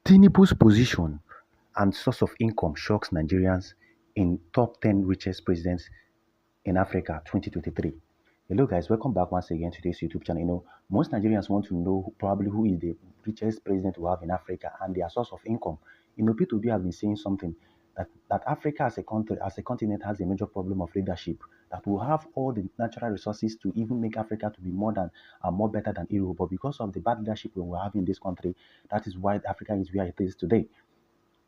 Tinubu's position and source of income shocks Nigerians in top 10 richest presidents in Africa 2023. Hello guys, welcome back once again to this YouTube channel. Most Nigerians want to know probably who is the richest president we have in Africa and their source of income. P2B have been saying something that Africa as a country, as a continent, has a major problem of leadership. That we have all the natural resources to even make Africa to be more than more better than Europe, but because of the bad leadership we have in this country, that is why Africa is where it is today.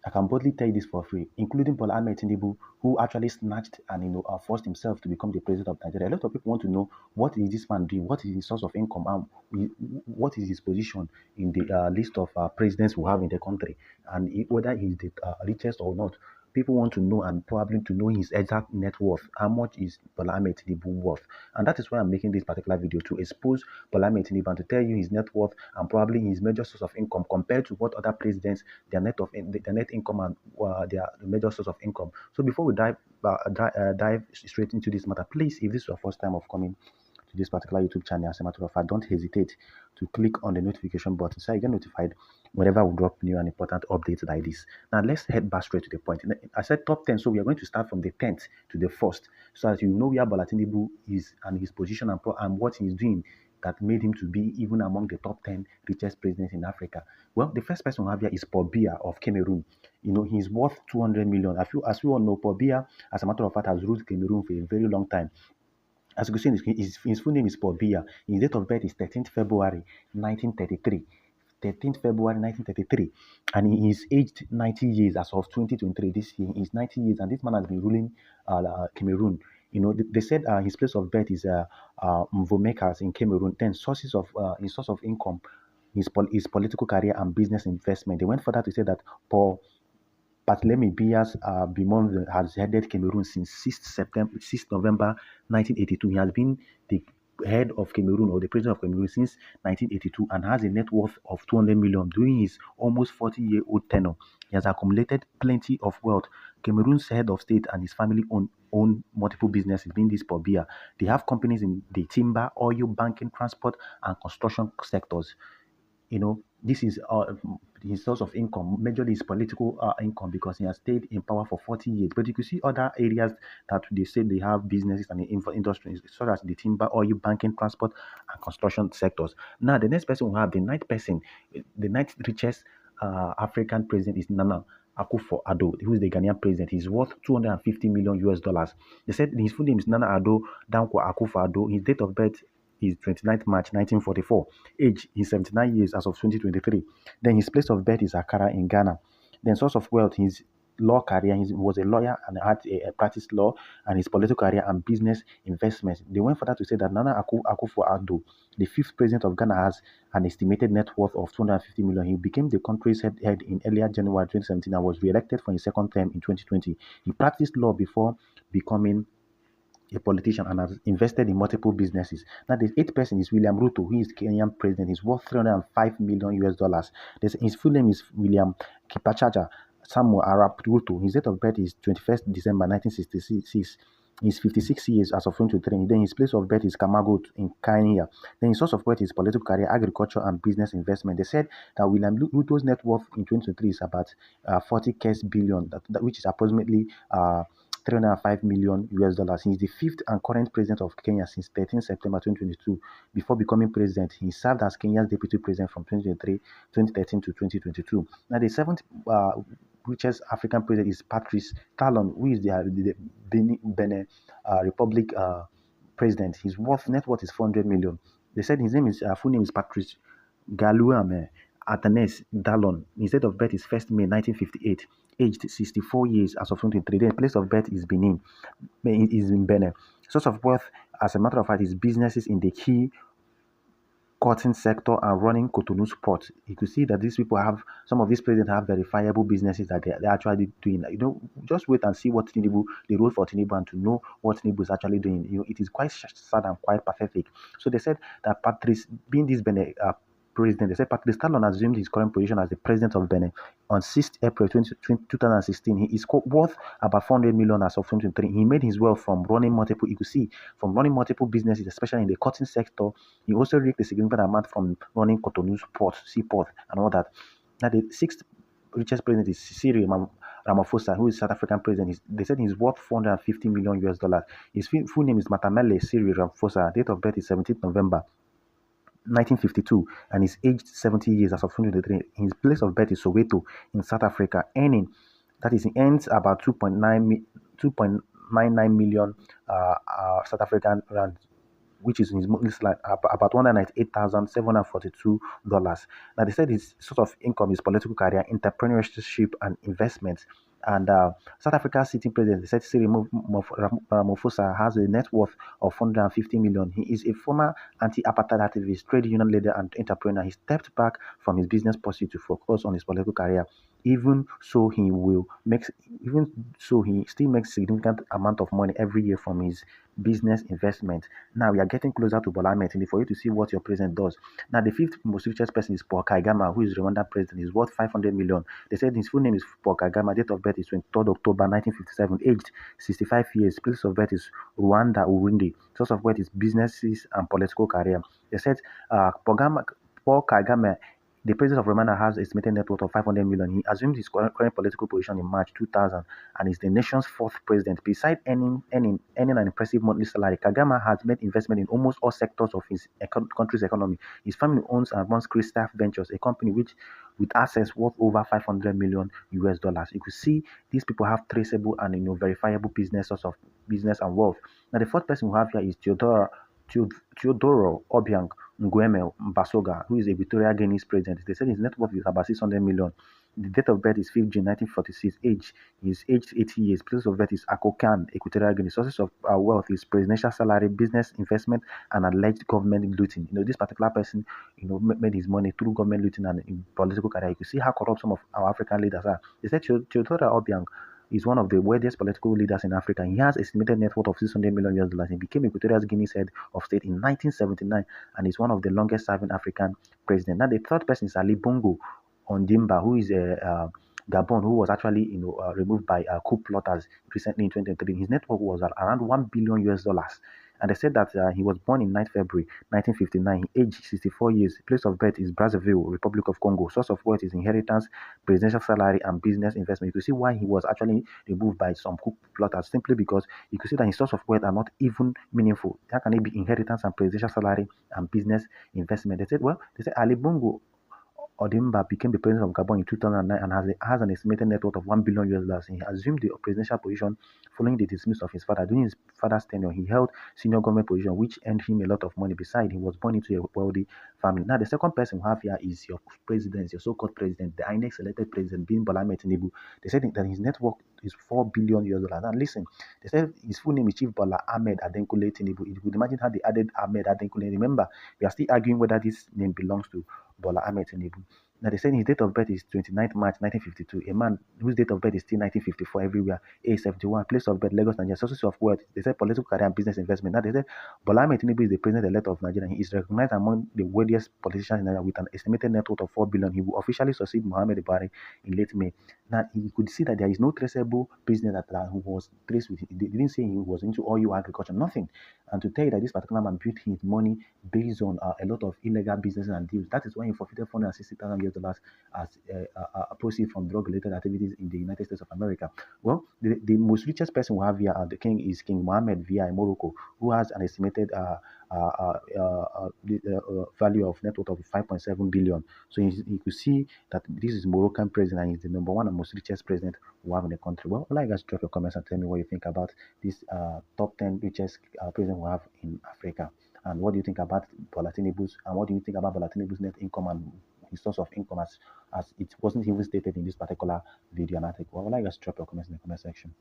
I can boldly tell you this for free, including Bola Tinubu, who actually snatched and forced himself to become the president of Nigeria. A lot of people want to know what is this man doing, what is his source of income, and what is his position in the list of presidents we have in the country, and whether he's the richest or not. People want to know and probably to know his exact net worth. How much is Bola Tinubu worth? And that is why I'm making this particular video, to expose Bola Tinubu and to tell you his net worth and probably his major source of income compared to what other presidents, their net income and their major source of income. So before we dive straight into this matter, please, if this is your first time of coming to this particular YouTube channel, as a matter of fact, don't hesitate to click on the notification button so you get notified whenever we drop new and important updates like this. Now let's head back straight to the point. I said top 10, so we are going to start from the 10th to the 1st, so that you know where Bola Tinubu is and his position and what he's doing that made him to be even among the top 10 richest presidents in Africa. Well, the first person we have here is Paul Biya of Cameroon. He's worth 200 million. As we all know, Paul Biya, as a matter of fact, has ruled Cameroon for a very long time. As you can see, his full name is Paul Biya. His date of birth is 13th February 1933. 13th February 1933. And he is aged 90 years as of 2023. This year, he's 90 years, and this man has been ruling Cameroon. They said his place of birth is Mvomekas in Cameroon. Then his source of income, his political career and business investment. They went further to say that Paul Barthélemy Biya's Bimon has headed Cameroon since 6th November 1982. He has been the head of Cameroon, or the president of Cameroon, since 1982, and has a net worth of 200 million during his almost 40-year-old tenure. He has accumulated plenty of wealth. Cameroon's head of state and his family own multiple businesses, being this Paul Biya. They have companies in the timber, oil, banking, transport, and construction sectors. This is his source of income, majorly his political income, because he has stayed in power for 40 years. But you can see other areas that they say they have businesses and industries, such as the timber, oil, banking, transport, and construction sectors. Now, the next person we have, the ninth richest African president is Nana Akufo-Addo, who is the Ghanaian president. He's worth 250 million US dollars. They said his full name is Nana Addo Dankwa Akufo-Addo. His date of birth is 29th March 1944. Age is 79 years as of 2023. Then his place of birth is Accra in Ghana. Then source of wealth, his law career, he was a lawyer and had a practiced law, and his political career and business investments. They went further to say that Nana Akufo-Addo, the 5th president of Ghana, has an estimated net worth of 250 million. He became the country's head in earlier January 2017 and was re-elected for his second term in 2020. He practiced law before becoming a politician and has invested in multiple businesses. Now, the 8th person is William Ruto, who is Kenyan president. He's worth 305 million US dollars. His full name is William Kipachaja Samuel Arap Ruto. His date of birth is 21st December 1966. He's 56 years as of 2023. Then his place of birth is Kamagot in Kenya. Then his source of wealth is political career, agriculture, and business investment. They said that William Ruto's net worth in 2023 is about 40 billion, which is approximately 305 million US dollars. He is the 5th and current president of Kenya since 13 September 2022. Before becoming president, he served as Kenya's deputy president from 2013 to 2022. Now, the 7th richest African president is Patrice Talon, who is the Benin Republic president. His net worth is 400 million. They said his full name is Patrice Galuame Athanes Dallon. His date of birth is 1st May 1958. Aged 64 years as of 2023. Then place of birth is Benin. Is in Benin. Source of wealth, as a matter of fact, is businesses in the key cotton sector and running Cotonou's port. You could see that some of these presidents have verifiable businesses that they're actually doing. Just wait and see what the role for Tinubu, and to know what Tinubu is actually doing. It is quite sad and quite pathetic. So they said that Patrice, being this Benin president, they said Patrice Talon assumed his current position as the president of Benin on 6th April 2016. He is worth about 400 million as of 2023. He made his wealth from running multiple businesses, especially in the cotton sector. He also reaped a significant amount from running Cotonou's seaport and all that. Now, the 6th richest president is Cyril Ramaphosa, who is South African president. They said he's worth 450 million US dollars. His full name is Matamele Cyril Ramaphosa. Date of birth is 17th November 1952, and he's aged 70 years as of 2023. His place of birth is Soweto in South Africa, earning, that is, he earns about 2.99 million South African rand, which is in his monthly slide about $198,742. Now, they said his source of income is political career, entrepreneurship, and investments. And South Africa's sitting president, they said Cyril Ramaphosa, has a net worth of 150 million. He is a former anti-apartheid activist, trade union leader, and entrepreneur. He stepped back from his business pursuit to focus on his political career. Even so, even so, he still makes significant amount of money every year from his business investment. Now we are getting closer to Bola Ahmed Tinubu for you to see what your president does. Now the fifth most richest person is Paul Kagame, who is Rwanda president. He's worth 500 million. They said his full name is Paul Kagame. Date of birth is 23rd October 1957. Aged 65 years. Place of birth is Rwanda, Urundi. Source of wealth is businesses and political career. They said Paul Kagame, the president of Rwanda, has estimated net worth of 500 million. He assumed his current political position in March 2000 and is the nation's fourth president. Besides earning an impressive monthly salary, Kagame has made investment in almost all sectors of his country's economy. His family owns and runs Crystal Ventures, a company with assets worth over 500 million US dollars. You could see these people have traceable and verifiable business source of business and wealth. Now the fourth person we have here is Teodoro Obiang Nguema Basoga, who is a Equatorial Guinea's president. They said his net worth is about 600 million. The date of birth is 5th June 1946. Age is aged 80 years. Place of birth is Akokan, Equatorial Guinea. Sources of wealth is presidential salary, business investment, and alleged government looting. This particular person, made his money through government looting and in political career. You can see how corrupt some of our African leaders are. They said Teodoro Obiang is one of the wealthiest political leaders in Africa. He has estimated net worth of 600 million US dollars. He became Equatorial Guinea's head of state in 1979 and is one of the longest serving African presidents. Now, the third person is Ali Bongo Ondimba, who is a Gabon, who was actually removed by coup plotters recently in 2023. His net worth was around 1 billion US dollars. And they said that he was born in 9th February 1959. Age 64 years. Place of birth is Brazzaville, Republic of Congo. Source of wealth is inheritance, presidential salary, and business investment. You can see why he was actually removed by some coup plotters, simply because you could see that his source of wealth are not even meaningful. How can it be inheritance and presidential salary and business investment? They said Ali Bongo Ondimba became the president of Gabon in 2009 and has an estimated net worth of 1 billion US dollars. He assumed the presidential position following the dismissal of his father. During his father's tenure, he held senior government position, which earned him a lot of money. Besides, he was born into a wealthy family. Now, the second person we have here is your president, your so-called president, the Inec elected president, being Bola Ahmed Tinubu. They said that his net worth is 4 billion US dollars. Now, listen, they said his full name is Chief Bola Ahmed Adenkule Tinubu. You could imagine how they added Ahmed Adenkule. Remember, we are still arguing whether this name belongs to Bola Ahmed Tinubu. Now, they said his date of birth is 29th March 1952. A man whose date of birth is still 1954 everywhere. Age 71. Place of birth, Lagos, Nigeria. Sources of wealth. They said political career and business investment. Now, they said Bola Ahmed Tinubu is the president-elect of Nigeria. He is recognized among the wealthiest politicians in Nigeria with an estimated net worth of 4 billion. He will officially succeed Muhammad Buhari in late May. Now, you could see that there is no traceable business that was traced with him. They didn't say he was into oil agriculture, nothing. And to tell you that this particular man built his money based on a lot of illegal businesses and deals. That is why he forfeited $460,000 as proceeds from drug-related activities in the United States of America. Well, the most richest person we have here at the king is King Mohammed via Morocco, who has an estimated value of net worth of 5.7 billion. So you could see that this is Moroccan president and he's the number one and most richest president we have in the country. Well, I'd like you guys to drop your comments and tell me what you think about this top 10 richest president we have in Africa. And what do you think about Bola Tinubu's, and what do you think about Bola Tinubu's net income and his source of income as it wasn't even stated in this particular video and article? Well, I'd like you guys to drop your comments in the comment section.